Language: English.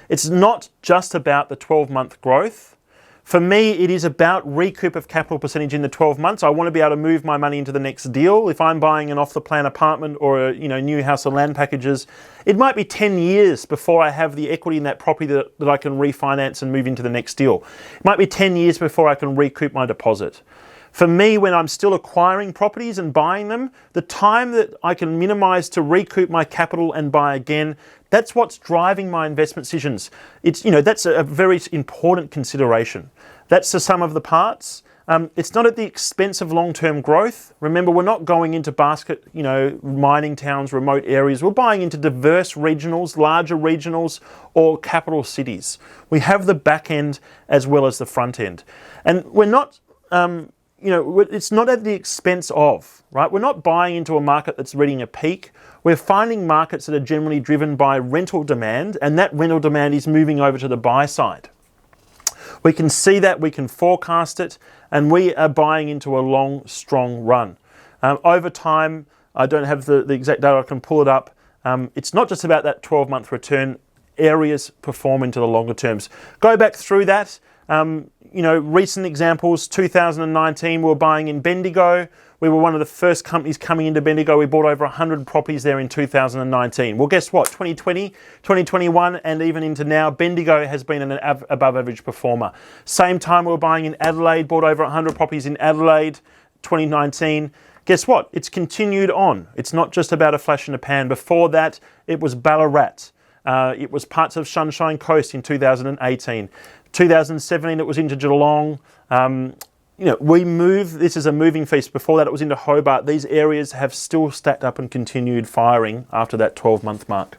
It's not just about the 12-month growth. For me, it is about recoup of capital percentage in the 12 months. I want to be able to move my money into the next deal. If I'm buying an off-the-plan apartment or a new house or land packages, it might be 10 years before I have the equity in that property that I can refinance and move into the next deal. It might be 10 years before I can recoup my deposit. For me, when I'm still acquiring properties and buying them, the time that I can minimise to recoup my capital and buy again, that's what's driving my investment decisions. That's a very important consideration. That's the sum of the parts. It's not at the expense of long-term growth. Remember, we're not going into mining towns, remote areas. We're buying into diverse regionals, larger regionals, or capital cities. We have the back end as well as the front end. And we're not... it's not at the expense of, right? We're not buying into a market that's reaching a peak. We're finding markets that are generally driven by rental demand, and that rental demand is moving over to the buy side. We can see that, we can forecast it, and we are buying into a long, strong run. Over time, I don't have the exact data, I can pull it up. It's not just about that 12-month return. Areas perform into the longer terms. Go back through that. Recent examples, 2019, we were buying in Bendigo. We were one of the first companies coming into Bendigo. We bought over 100 properties there in 2019. Well, guess what? 2020, 2021, and even into now, Bendigo has been an above average performer. Same time we were buying in Adelaide, bought over 100 properties in Adelaide, 2019. Guess what? It's continued on. It's not just about a flash in the pan. Before that, it was Ballarat. It was parts of Sunshine Coast in 2018. 2017, it was into Geelong. This is a moving feast. Before that, it was into Hobart. These areas have still stacked up and continued firing after that 12-month mark.